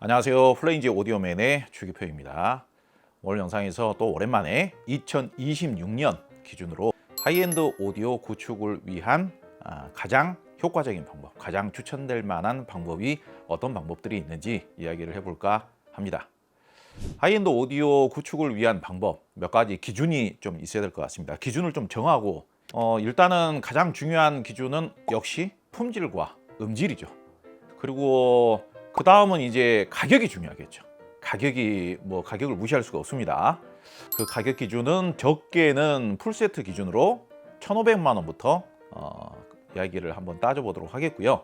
안녕하세요. 플레인즈 오디오맨의 주기표입니다. 오늘 영상에서 또 오랜만에 2026년 기준으로 하이엔드 오디오 구축을 위한 가장 효과적인 방법, 가장 추천될 만한 방법이 어떤 방법들이 있는지 이야기를 해볼까 합니다. 하이엔드 오디오 구축을 위한 방법, 몇 가지 기준이 좀 있어야 될 것 같습니다. 기준을 좀 정하고 일단은 가장 중요한 기준은 역시 품질과 음질이죠. 그리고 그 다음은 이제 가격이 중요하겠죠. 가격을 무시할 수가 없습니다. 그 가격 기준은 적게는 풀세트 기준으로 1,500만 원부터 이야기를 한번 따져보도록 하겠고요.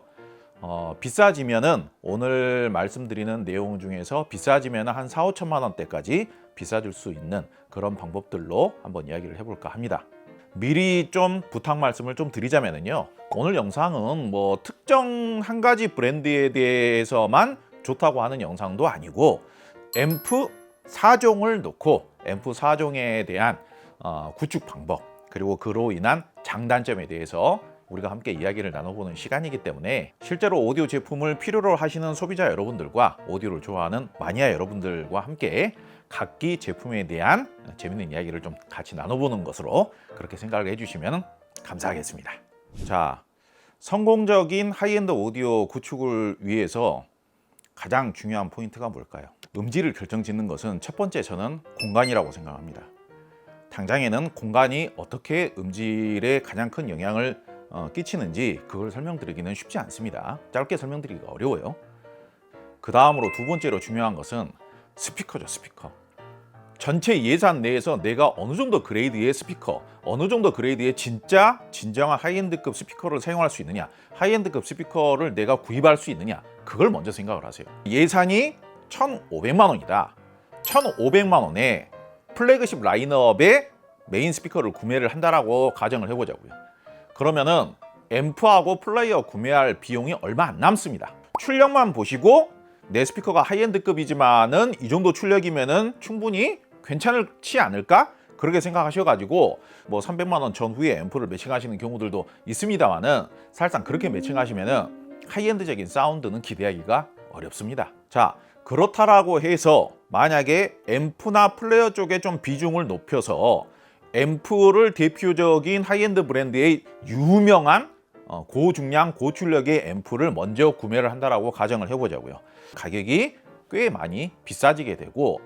비싸지면은 오늘 말씀드리는 내용 중에서 비싸지면 한 4, 5천만 원대까지 비싸질 수 있는 그런 방법들로 한번 이야기를 해볼까 합니다. 미리 좀 부탁 말씀을 좀 드리자면요. 오늘 영상은 뭐 특정 한 가지 브랜드에 대해서만 좋다고 하는 영상도 아니고 앰프 4종을 놓고 앰프 4종에 대한 구축 방법 그리고 그로 인한 장단점에 대해서 우리가 함께 이야기를 나눠보는 시간이기 때문에 실제로 오디오 제품을 필요로 하시는 소비자 여러분들과 오디오를 좋아하는 마니아 여러분들과 함께 각기 제품에 대한 재밌는 이야기를 좀 같이 나눠보는 것으로 그렇게 생각을 해주시면 감사하겠습니다. 자, 성공적인 하이엔드 오디오 구축을 위해서 가장 중요한 포인트가 뭘까요? 음질을 결정짓는 것은 첫 번째 저는 공간이라고 생각합니다. 당장에는 공간이 어떻게 음질에 가장 큰 영향을 끼치는지 그걸 설명드리기는 쉽지 않습니다. 짧게 설명드리기가 어려워요. 그 다음으로 두 번째로 중요한 것은 스피커죠, 스피커. 전체 예산 내에서 내가 어느 정도 그레이드의 스피커, 어느 정도 그레이드의 진정한 하이엔드급 스피커를 사용할 수 있느냐, 하이엔드급 스피커를 내가 구입할 수 있느냐, 그걸 먼저 생각을 하세요. 예산이 1,500만 원이다. 1,500만 원에 플래그십 라인업의 메인 스피커를 구매를 한다라고 가정을 해보자고요. 그러면은 앰프하고 플레이어 구매할 비용이 얼마 안 남습니다. 출력만 보시고 내 스피커가 하이엔드급이지만은 이 정도 출력이면은 충분히 괜찮지 않을까? 그렇게 생각하셔가지고 뭐 300만 원 전후에 앰프를 매칭하시는 경우들도 있습니다만은 사실상 그렇게 매칭하시면은 하이엔드적인 사운드는 기대하기가 어렵습니다. 자, 그렇다라고 해서 만약에 앰프나 플레이어 쪽에 좀 비중을 높여서 앰프를 대표적인 하이엔드 브랜드의 유명한 고중량 고출력의 앰프를 먼저 구매를 한다라고 가정을 해보자고요. 가격이 꽤 많이 비싸지게 되고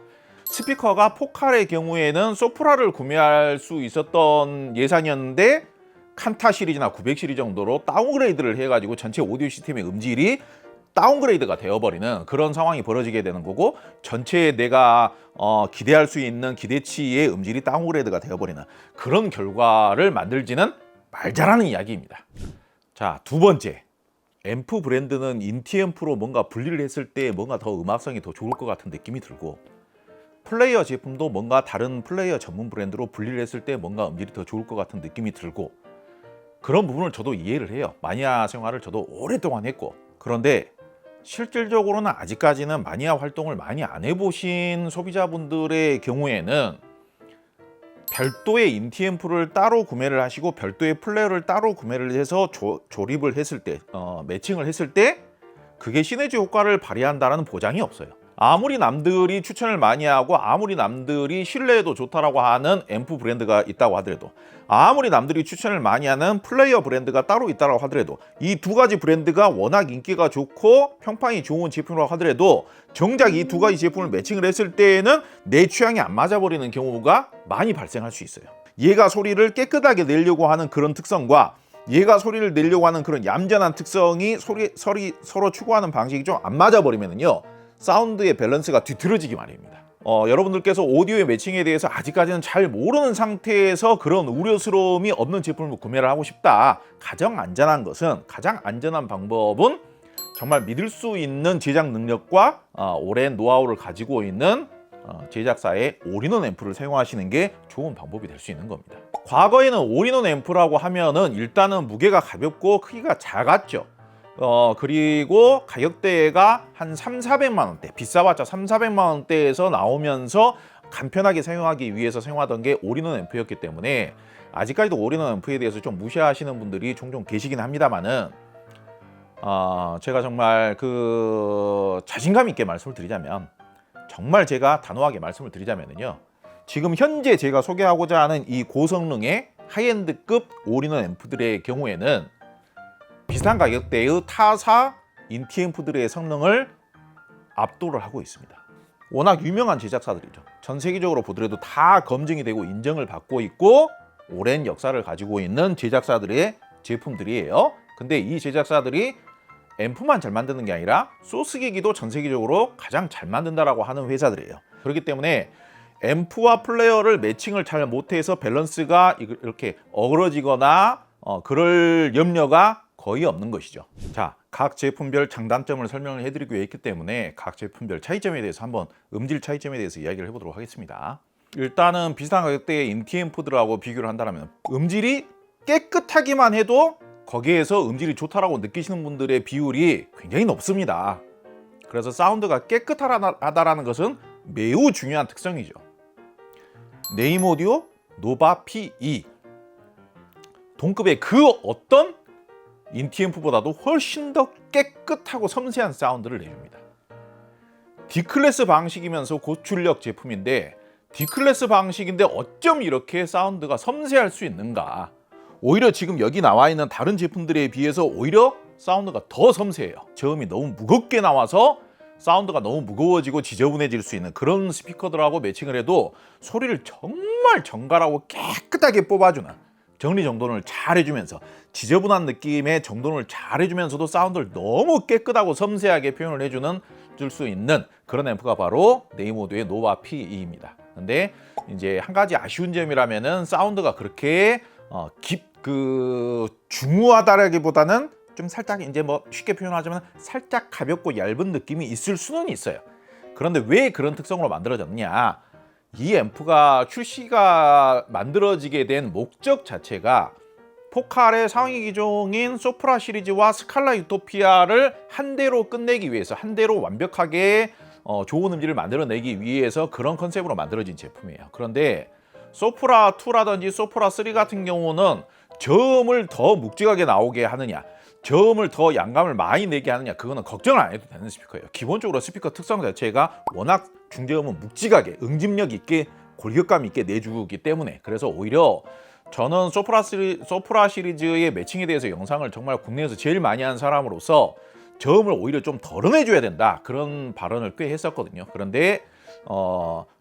스피커가 포칼의 경우에는 소프라를 구매할 수 있었던 예산이었는데 칸타 시리즈나 900 시리즈 정도로 다운그레이드를 해가지고 전체 오디오 시스템의 음질이 다운그레이드가 되어버리는 그런 상황이 벌어지게 되는 거고 전체 내가 기대할 수 있는 기대치의 음질이 다운그레이드가 되어버리는 그런 결과를 만들지는 말자라는 이야기입니다. 자, 두 번째, 앰프 브랜드는 인티앰프로 뭔가 분리를 했을 때 뭔가 더 음악성이 더 좋을 것 같은 느낌이 들고 플레이어 제품도 뭔가 다른 플레이어 전문 브랜드로 분리를 했을 때 뭔가 음질이 더 좋을 것 같은 느낌이 들고 그런 부분을 저도 이해를 해요. 마니아 생활을 저도 오랫동안 했고 그런데 실질적으로는 아직까지는 마니아 활동을 많이 안 해보신 소비자분들의 경우에는 별도의 인티앰프를 따로 구매를 하시고 별도의 플레이어를 따로 구매를 해서 조립을 했을 때 매칭을 했을 때 그게 시너지 효과를 발휘한다는 보장이 없어요. 아무리 남들이 추천을 많이 하고 아무리 남들이 신뢰해도 좋다라고 하는 앰프 브랜드가 있다고 하더라도 아무리 남들이 추천을 많이 하는 플레이어 브랜드가 따로 있다고 하더라도 이 두 가지 브랜드가 워낙 인기가 좋고 평판이 좋은 제품이라고 하더라도 정작 이 두 가지 제품을 매칭을 했을 때에는 내 취향이 안 맞아버리는 경우가 많이 발생할 수 있어요. 얘가 소리를 깨끗하게 내려고 하는 그런 특성과 얘가 소리를 내려고 하는 그런 얌전한 특성이 서로 추구하는 방식이 좀 안 맞아버리면요 사운드의 밸런스가 뒤틀어지기 마련입니다. 여러분들께서 오디오의 매칭에 대해서 아직까지는 잘 모르는 상태에서 그런 우려스러움이 없는 제품을 구매를 하고 싶다. 가장 안전한 방법은 정말 믿을 수 있는 제작 능력과 오랜 노하우를 가지고 있는 제작사의 올인원 앰프를 사용하시는 게 좋은 방법이 될 수 있는 겁니다. 과거에는 올인원 앰프라고 하면은 일단은 무게가 가볍고 크기가 작았죠. 그리고 가격대가 한 3,400만 원대, 비싸봤자 3,400만 원대에서 나오면서 간편하게 사용하기 위해서 사용하던 게 올인원 앰프였기 때문에 아직까지도 올인원 앰프에 대해서 좀 무시하시는 분들이 종종 계시긴 합니다만은 제가 정말 그 자신감 있게 말씀을 드리자면, 정말 제가 단호하게 말씀을 드리자면요, 지금 현재 제가 소개하고자 하는 이 고성능의 하이엔드급 올인원 앰프들의 경우에는 비슷한 가격대의 타사 인티 앰프들의 성능을 압도를 하고 있습니다. 워낙 유명한 제작사들이죠. 전 세계적으로 보더라도 다 검증이 되고 인정을 받고 있고 오랜 역사를 가지고 있는 제작사들의 제품들이에요. 근데 이 제작사들이 앰프만 잘 만드는 게 아니라 소스 기기도 전 세계적으로 가장 잘 만든다라고 하는 회사들이에요. 그렇기 때문에 앰프와 플레이어를 매칭을 잘 못해서 밸런스가 이렇게 어그러지거나 그럴 염려가 거의 없는 것이죠. 자, 각 제품별 장단점을 설명을 해드리기 위해 있기 때문에 각 제품별 차이점에 대해서 한번 음질 차이점에 대해서 이야기를 해보도록 하겠습니다. 일단은 비슷한 가격대의 인티 앰프들하고 비교를 한다면 음질이 깨끗하기만 해도 거기에서 음질이 좋다라고 느끼시는 분들의 비율이 굉장히 높습니다. 그래서 사운드가 깨끗하다라는 것은 매우 중요한 특성이죠. 네임 오디오 노바 P2 동급의 그 어떤 인티 앰프보다도 훨씬 더 깨끗하고 섬세한 사운드를 내줍니다. D클래스 방식이면서 고출력 제품인데, D클래스 방식인데 어쩜 이렇게 사운드가 섬세할 수 있는가? 오히려 지금 여기 나와 있는 다른 제품들에 비해서 오히려 사운드가 더 섬세해요. 저음이 너무 무겁게 나와서 사운드가 너무 무거워지고 지저분해질 수 있는 그런 스피커들하고 매칭을 해도 소리를 정말 정갈하고 깨끗하게 뽑아주는, 정리정돈을 잘 해주면서 지저분한 느낌의 정돈을 잘 해주면서도 사운드를 너무 깨끗하고 섬세하게 표현을 해주는 줄 수 있는 그런 앰프가 바로 네임 오디오의 노바 P2입니다. 근데 이제 한 가지 아쉬운 점이라면은 사운드가 그렇게 중후하다라기보다는 좀 살짝 이제 뭐 쉽게 표현하자면 살짝 가볍고 얇은 느낌이 있을 수는 있어요. 그런데 왜 그런 특성으로 만들어졌느냐? 이 앰프가 출시가 만들어지게 된 목적 자체가 포칼의 상위 기종인 소프라 시리즈와 스칼라 유토피아를 한 대로 끝내기 위해서, 한 대로 완벽하게 좋은 음질을 만들어내기 위해서 그런 컨셉으로 만들어진 제품이에요. 그런데 소프라 2라든지 소프라 3 같은 경우는 저음을 더 묵직하게 나오게 하느냐, 저음을 더 양감을 많이 내게 하느냐, 그거는 걱정을 안 해도 되는 스피커예요. 기본적으로 스피커 특성 자체가 워낙 중저음은 묵직하게 응집력 있게 골격감 있게 내주기 때문에, 그래서 오히려 저는 소프라 시리즈의 매칭에 대해서 영상을 정말 국내에서 제일 많이 한 사람으로서 저음을 오히려 좀 덜어내줘야 된다, 그런 발언을 꽤 했었거든요. 그런데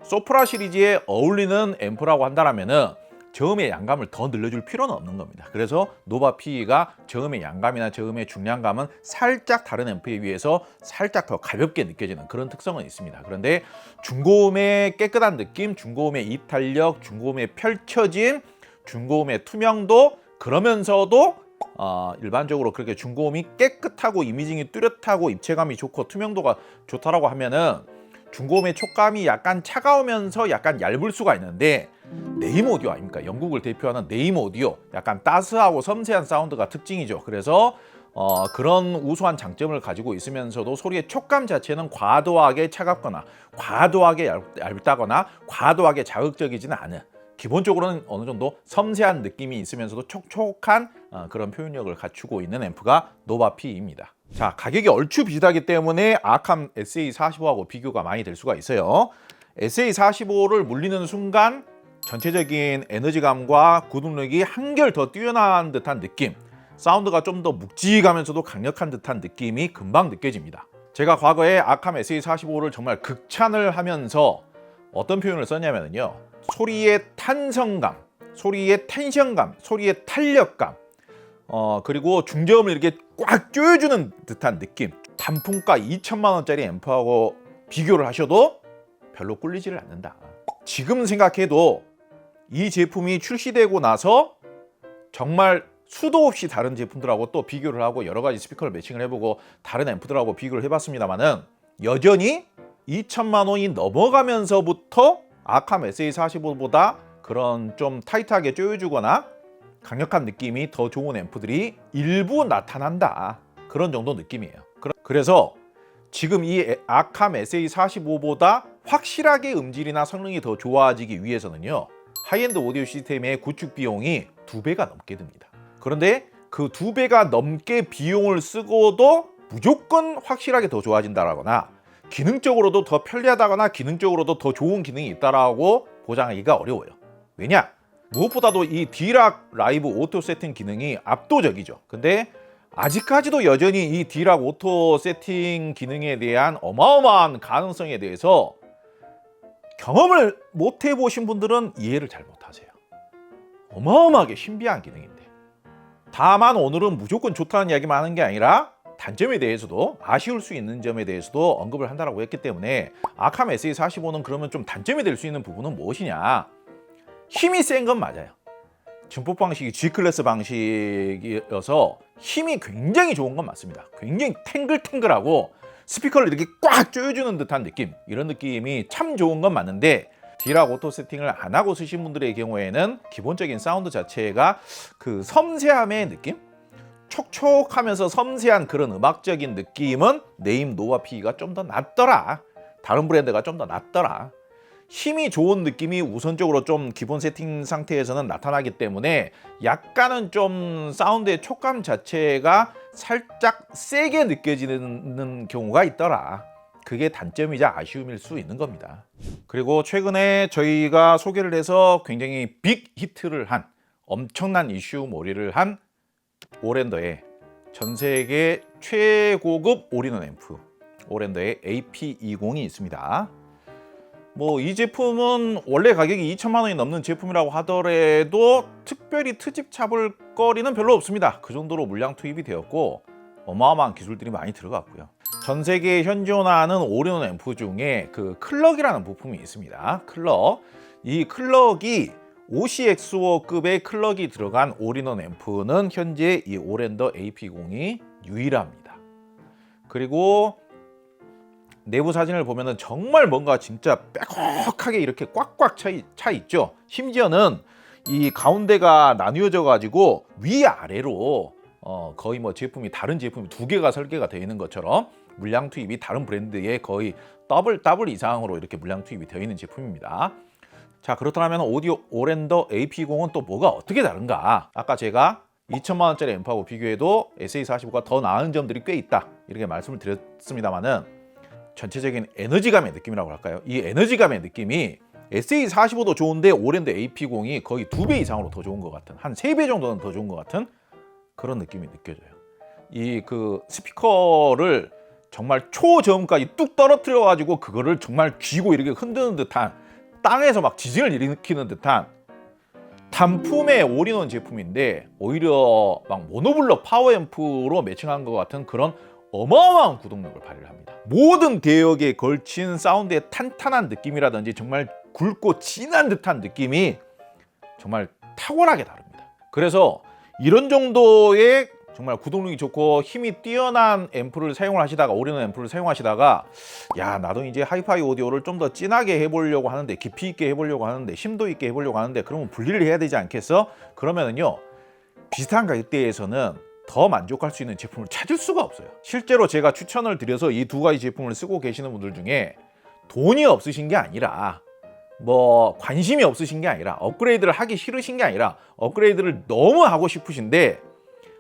소프라 시리즈에 어울리는 앰프라고 한다면은 저음의 양감을 더 늘려줄 필요는 없는 겁니다. 그래서 노바 P가 저음의 양감이나 저음의 중량감은 살짝 다른 앰프에 비해서 살짝 더 가볍게 느껴지는 그런 특성은 있습니다. 그런데 중고음의 깨끗한 느낌, 중고음의 이탈력, 중고음의 펼쳐짐, 중고음의 투명도, 그러면서도 일반적으로 그렇게 중고음이 깨끗하고 이미징이 뚜렷하고 입체감이 좋고 투명도가 좋다라고 하면은 중고음의 촉감이 약간 차가우면서 약간 얇을 수가 있는데, 네임 오디오 아닙니까? 영국을 대표하는 네임 오디오, 약간 따스하고 섬세한 사운드가 특징이죠. 그래서 그런 우수한 장점을 가지고 있으면서도 소리의 촉감 자체는 과도하게 차갑거나 과도하게 얇다거나 과도하게 자극적이지는 않은, 기본적으로는 어느 정도 섬세한 느낌이 있으면서도 촉촉한 그런 표현력을 갖추고 있는 앰프가 노바 P입니다. 자, 가격이 얼추 비슷하기 때문에 아캄 SA45하고 비교가 많이 될 수가 있어요. SA45를 물리는 순간 전체적인 에너지감과 구동력이 한결 더 뛰어난 듯한 느낌, 사운드가 좀 더 묵직하면서도 강력한 듯한 느낌이 금방 느껴집니다. 제가 과거에 아캄 SA45를 정말 극찬을 하면서 어떤 표현을 썼냐면요, 소리의 탄성감, 소리의 텐션감, 소리의 탄력감, 그리고 중저음을 이렇게 꽉 조여주는 듯한 느낌, 단품가 2천만 원짜리 앰프하고 비교를 하셔도 별로 꿀리지를 않는다. 지금 생각해도 이 제품이 출시되고 나서 정말 수도 없이 다른 제품들하고 또 비교를 하고 여러 가지 스피커를 매칭을 해보고 다른 앰프들하고 비교를 해봤습니다만은 여전히 2천만 원이 넘어가면서부터 아캄 SA45보다 그런 좀 타이트하게 조여주거나 강력한 느낌이 더 좋은 앰프들이 일부 나타난다, 그런 정도 느낌이에요. 그래서 지금 이 아캄 SA45보다 확실하게 음질이나 성능이 더 좋아지기 위해서는요, 하이엔드 오디오 시스템의 구축 비용이 2배가 넘게 듭니다. 그런데 그 2배가 넘게 비용을 쓰고도 무조건 확실하게 더 좋아진다거나 기능적으로도 더 편리하다거나 기능적으로도 더 좋은 기능이 있다라고 보장하기가 어려워요. 왜냐? 무엇보다도 이 D락 라이브 오토 세팅 기능이 압도적이죠. 근데 아직까지도 여전히 이 D락 오토 세팅 기능에 대한 어마어마한 가능성에 대해서 경험을 못 해보신 분들은 이해를 잘 못하세요. 어마어마하게 신비한 기능인데, 다만 오늘은 무조건 좋다는 이야기만 하는 게 아니라 단점에 대해서도, 아쉬울 수 있는 점에 대해서도 언급을 한다고 했기 때문에 아캄 SA45는 그러면 좀 단점이 될 수 있는 부분은 무엇이냐? 힘이 센 건 맞아요. 증폭 방식이 G클래스 방식이어서 힘이 굉장히 좋은 건 맞습니다. 굉장히 탱글탱글하고 스피커를 이렇게 꽉 조여주는 듯한 느낌, 이런 느낌이 참 좋은 건 맞는데, D락 오토 세팅을 안 하고 쓰신 분들의 경우에는 기본적인 사운드 자체가 그 섬세함의 느낌? 촉촉하면서 섬세한 그런 음악적인 느낌은 네임 노바 P가 좀 더 낫더라. 다른 브랜드가 좀 더 낫더라. 힘이 좋은 느낌이 우선적으로 좀 기본 세팅 상태에서는 나타나기 때문에 약간은 좀 사운드의 촉감 자체가 살짝 세게 느껴지는 경우가 있더라. 그게 단점이자 아쉬움일 수 있는 겁니다. 그리고 최근에 저희가 소개를 해서 굉장히 빅 히트를 한, 엄청난 이슈몰이를 한 오랜더의 전 세계 최고급 올인원 앰프, 오랜더의 AP20이 있습니다. 뭐 이 제품은 원래 가격이 2천만 원이 넘는 제품이라고 하더라도 특별히 트집 잡을 거리는 별로 없습니다. 그 정도로 물량 투입이 되었고 어마어마한 기술들이 많이 들어갔고요. 전 세계에 현존하는 올인원 앰프 중에 그 클럭이라는 부품이 있습니다. 클럭. 이 클럭이 OCXO급의 클럭이 들어간 올인원 앰프는 현재 이 오랜더 AP20이 유일합니다. 그리고 내부 사진을 보면은 정말 뭔가 진짜 빼곡하게 이렇게 꽉꽉 차 있죠. 심지어는 이 가운데가 나뉘어져 가지고 위아래로 거의 뭐 제품이, 다른 제품이 2개가 설계가 되어 있는 것처럼 물량 투입이 다른 브랜드의 거의 더블 이상으로 이렇게 물량 투입이 되어 있는 제품입니다. 자, 그렇다면 오랜더 AP20은 또 뭐가 어떻게 다른가? 아까 제가 2천만 원짜리 앰프하고 비교해도 SA45가 더 나은 점들이 꽤 있다, 이렇게 말씀을 드렸습니다만은, 전체적인 에너지감의 느낌이라고 할까요? 이 에너지감의 느낌이 SA45도 좋은데 오랜더 AP20이 거의 2배 이상으로 더 좋은 것 같은, 한 3배 정도는 더 좋은 것 같은 그런 느낌이 느껴져요. 이 그 스피커를 정말 초저음까지 뚝 떨어뜨려 가지고 그거를 정말 쥐고 이렇게 흔드는 듯한, 땅에서 막 지진을 일으키는 듯한 단품의 올인원 제품인데, 오히려 막 모노블럭 파워 앰프로 매칭한 것 같은 그런 어마어마한 구동력을 발휘를 합니다. 모든 대역에 걸친 사운드의 탄탄한 느낌이라든지 정말 굵고 진한 듯한 느낌이 정말 탁월하게 다릅니다. 그래서 이런 정도의 정말 구동력이 좋고 힘이 뛰어난 앰프를 사용을 하시다가, 올인원 앰프를 사용하시다가, 야, 나도 이제 하이파이 오디오를 좀 더 진하게 해보려고 하는데, 깊이 있게 해보려고 하는데, 심도 있게 해보려고 하는데, 그러면 분리를 해야 되지 않겠어? 그러면은요, 비슷한 가격대에서는 더 만족할 수 있는 제품을 찾을 수가 없어요. 실제로 제가 추천을 드려서 이 2가지 제품을 쓰고 계시는 분들 중에 돈이 없으신 게 아니라, 뭐 관심이 없으신 게 아니라, 업그레이드를 하기 싫으신 게 아니라, 업그레이드를 너무 하고 싶으신데,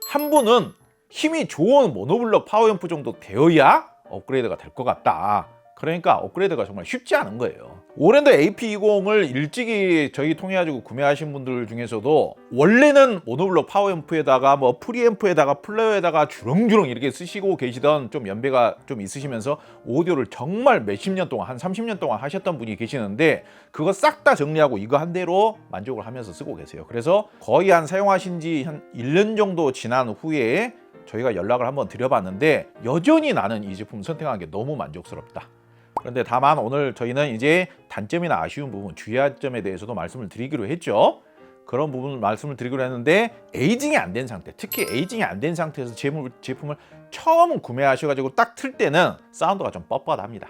한 분은 힘이 좋은 모노블럭 파워앰프 정도 되어야 업그레이드가 될 것 같다. 그러니까 업그레이드가 정말 쉽지 않은 거예요. 오랜더 AP20을 일찍이 저희 통해가지고 구매하신 분들 중에서도 원래는 모노블럭 파워앰프에다가 뭐 프리앰프에다가 플레이어에다가 주렁주렁 이렇게 쓰시고 계시던, 좀 연배가 좀 있으시면서 오디오를 정말 몇십 년 동안, 한 30년 동안 하셨던 분이 계시는데, 그거 싹 다 정리하고 이거 한 대로 만족을 하면서 쓰고 계세요. 그래서 거의 한 사용하신 지 한 1년 정도 지난 후에 저희가 연락을 한번 드려봤는데, 여전히 나는 이 제품 선택한 게 너무 만족스럽다. 그런데 다만 오늘 저희는 이제 단점이나 아쉬운 부분, 주의할 점에 대해서도 말씀을 드리기로 했죠. 그런 부분을 말씀을 드리기로 했는데, 에이징이 안 된 상태, 특히 에이징이 안 된 상태에서 제품을 처음 구매하셔가지고 딱 틀 때는 사운드가 좀 뻣뻣합니다.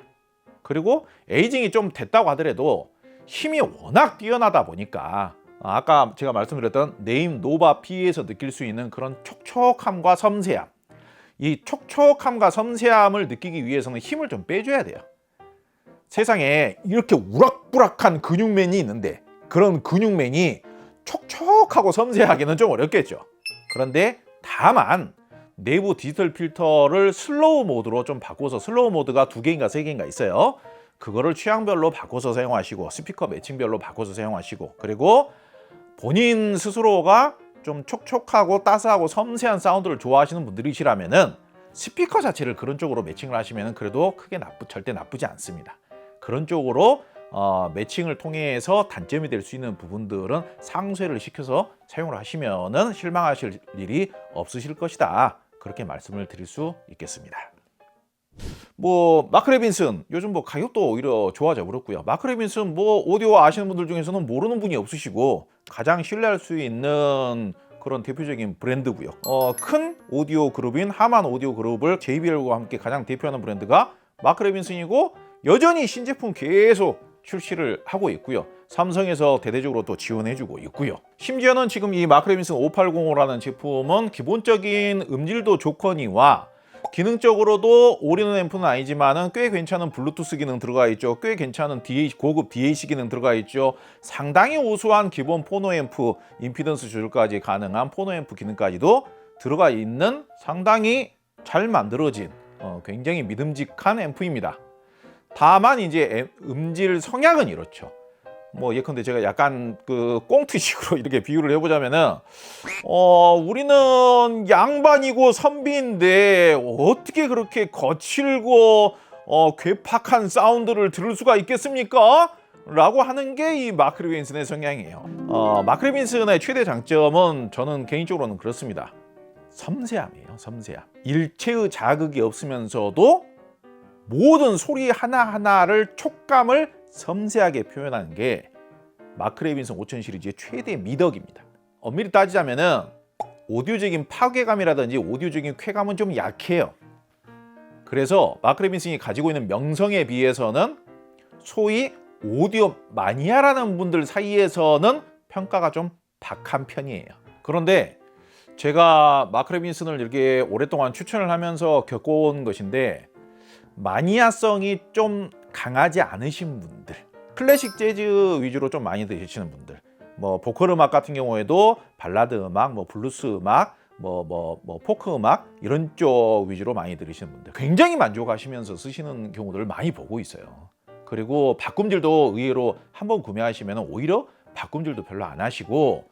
그리고 에이징이 좀 됐다고 하더라도 힘이 워낙 뛰어나다 보니까, 아까 제가 말씀드렸던 네임 노바 P에서 느낄 수 있는 그런 촉촉함과 섬세함, 이 촉촉함과 섬세함을 느끼기 위해서는 힘을 좀 빼줘야 돼요. 세상에 이렇게 우락부락한 근육맨이 있는데, 그런 근육맨이 촉촉하고 섬세하기는 좀 어렵겠죠. 그런데 다만 내부 디지털 필터를 슬로우 모드로 좀 바꿔서, 슬로우 모드가 2개인가 3개인가 있어요. 그거를 취향별로 바꿔서 사용하시고, 스피커 매칭별로 바꿔서 사용하시고, 그리고 본인 스스로가 좀 촉촉하고 따스하고 섬세한 사운드를 좋아하시는 분들이시라면은 스피커 자체를 그런 쪽으로 매칭을 하시면은 그래도 크게 절대 나쁘지 않습니다. 그런 쪽으로 매칭을 통해서 단점이 될 수 있는 부분들은 상쇄를 시켜서 사용을 하시면은 실망하실 일이 없으실 것이다. 그렇게 말씀을 드릴 수 있겠습니다. 뭐 마크 레빈슨 요즘 뭐 가격도 오히려 좋아져 버렸고요. 마크 레빈슨 뭐 오디오 아시는 분들 중에서는 모르는 분이 없으시고 가장 신뢰할 수 있는 그런 대표적인 브랜드고요. 큰 오디오 그룹인 하만 오디오 그룹을 JBL과 함께 가장 대표하는 브랜드가 마크 레빈슨이고, 여전히 신제품 계속 출시를 하고 있고요. 삼성에서 대대적으로 또 지원해주고 있고요. 심지어는 지금 이 마크 레빈슨 5805라는 제품은 기본적인 음질도 좋거니와 기능적으로도 올인원 앰프는 아니지만은 꽤 괜찮은 블루투스 기능 들어가 있죠. 꽤 괜찮은 고급 DAC 기능 들어가 있죠. 상당히 우수한 기본 포노 앰프, 임피던스 조절까지 가능한 포노 앰프 기능까지도 들어가 있는 상당히 잘 만들어진 굉장히 믿음직한 앰프입니다. 다만 이제 음질 성향은 이렇죠. 뭐 예컨대 제가 약간 그 꽁트식으로 이렇게 비유를 해보자면은 우리는 양반이고 선비인데 어떻게 그렇게 거칠고 괴팍한 사운드를 들을 수가 있겠습니까? 라고 하는 게 이 마크 레빈슨의 성향이에요. 마크 레빈슨의 최대 장점은 저는 개인적으로는 그렇습니다. 섬세함이에요. 섬세함. 일체의 자극이 없으면서도 모든 소리 하나하나를 촉감을 섬세하게 표현하는 게 마크 레빈슨 5000 시리즈의 최대 미덕입니다. 엄밀히 따지자면은 오디오적인 파괴감이라든지 오디오적인 쾌감은 좀 약해요. 그래서 마크 레빈슨이 가지고 있는 명성에 비해서는 소위 오디오 마니아라는 분들 사이에서는 평가가 좀 박한 편이에요. 그런데 제가 마크 레빈슨을 이렇게 오랫동안 추천을 하면서 겪어온 것인데, 마니아성이 좀 강하지 않으신 분들, 클래식 재즈 위주로 좀 많이 들으시는 분들, 뭐 보컬 음악 같은 경우에도 발라드 음악, 뭐 블루스 음악, 뭐 포크 음악 이런 쪽 위주로 많이 들으시는 분들 굉장히 만족하시면서 쓰시는 경우들을 많이 보고 있어요. 그리고 바꿈질도 의외로 한번 구매하시면 오히려 바꿈질도 별로 안 하시고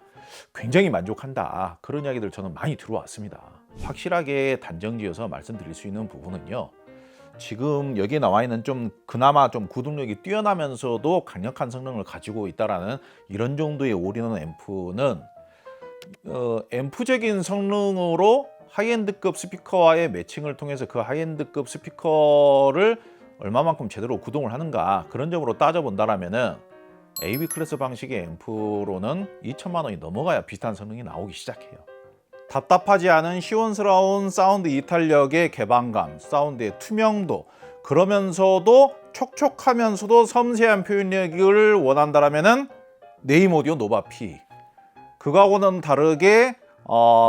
굉장히 만족한다, 그런 이야기들 저는 많이 들어왔습니다. 확실하게 단정지어서 말씀드릴 수 있는 부분은요, 지금 여기에 나와 있는 좀 그나마 좀 구동력이 뛰어나면서도 강력한 성능을 가지고 있다라는 이런 정도의 올인원 앰프는 앰프적인 성능으로 하이엔드급 스피커와의 매칭을 통해서 그 하이엔드급 스피커를 얼마만큼 제대로 구동을 하는가, 그런 점으로 따져본다라면은 AV 클래스 방식의 앰프로는 2천만 원이 넘어가야 비슷한 성능이 나오기 시작해요. 답답하지 않은 시원스러운 사운드 이탈력의 개방감, 사운드의 투명도, 그러면서도 촉촉하면서도 섬세한 표현력을 원한다라면은 네임 오디오 노바 P. 그거하고는 다르게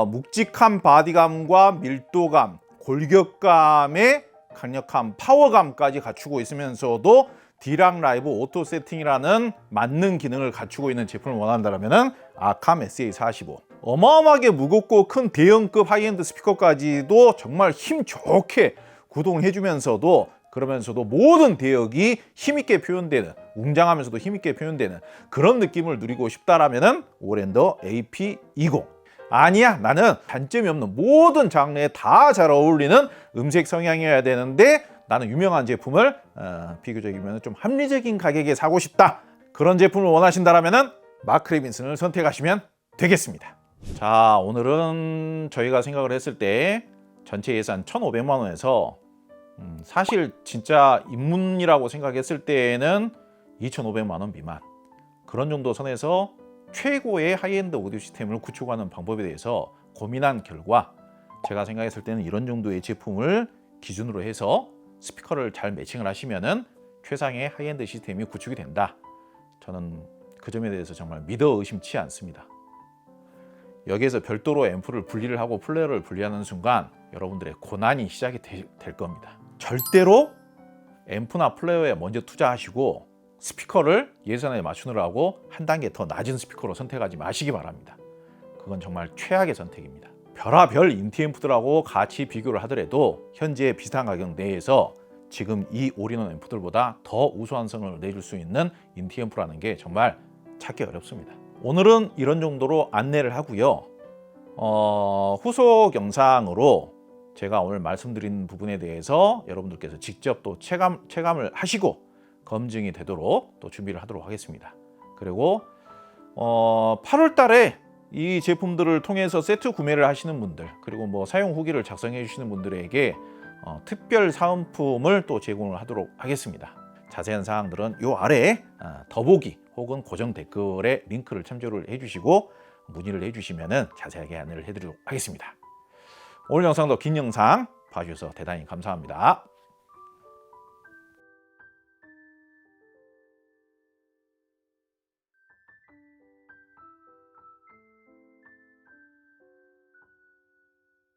묵직한 바디감과 밀도감, 골격감의 강력한 파워감까지 갖추고 있으면서도 D락 라이브 오토 세팅이라는 만능 기능을 갖추고 있는 제품을 원한다면 아캄 SA45. 어마어마하게 무겁고 큰 대형급 하이엔드 스피커까지도 정말 힘 좋게 구동을 해주면서도, 그러면서도 모든 대역이 힘있게 표현되는, 웅장하면서도 힘있게 표현되는 그런 느낌을 누리고 싶다라면 오랜더 AP20. 아니야, 나는 단점이 없는 모든 장르에 다 잘 어울리는 음색 성향이어야 되는데 나는 유명한 제품을 비교적이면 좀 합리적인 가격에 사고 싶다, 그런 제품을 원하신다면 마크 레빈슨을 선택하시면 되겠습니다. 자, 오늘은 저희가 생각을 했을 때 전체 예산 1,500만 원에서 사실 진짜 입문이라고 생각했을 때에는 2,500만 원 미만, 그런 정도 선에서 최고의 하이엔드 오디오 시스템을 구축하는 방법에 대해서 고민한 결과, 제가 생각했을 때는 이런 정도의 제품을 기준으로 해서 스피커를 잘 매칭을 하시면은 최상의 하이엔드 시스템이 구축이 된다. 저는 그 점에 대해서 정말 믿어 의심치 않습니다. 여기에서 별도로 앰프를 분리를 하고 플레이어를 분리하는 순간 여러분들의 고난이 시작이 될 겁니다. 절대로 앰프나 플레이어에 먼저 투자하시고 스피커를 예산에 맞추느라고 한 단계 더 낮은 스피커로 선택하지 마시기 바랍니다. 그건 정말 최악의 선택입니다. 별하별 인티앰프들하고 같이 비교를 하더라도 현재 비슷한 가격 내에서 지금 이 올인원 앰프들보다 더 우수한 성능을 내줄 수 있는 인티앰프라는 게 정말 찾기 어렵습니다. 오늘은 이런 정도로 안내를 하고요. 후속 영상으로 제가 오늘 말씀드린 부분에 대해서 여러분들께서 직접 또 체감을 하시고 검증이 되도록 또 준비를 하도록 하겠습니다. 그리고 8월 달에 이 제품들을 통해서 세트 구매를 하시는 분들, 그리고 뭐 사용 후기를 작성해 주시는 분들에게 특별 사은품을 또 제공을 하도록 하겠습니다. 자세한 사항들은 요 아래 더보기 혹은 고정 댓글에 링크를 참조를 해주시고 문의를 해주시면 자세하게 안내를 해드리도록 하겠습니다. 오늘 영상도 긴 영상 봐주셔서 대단히 감사합니다.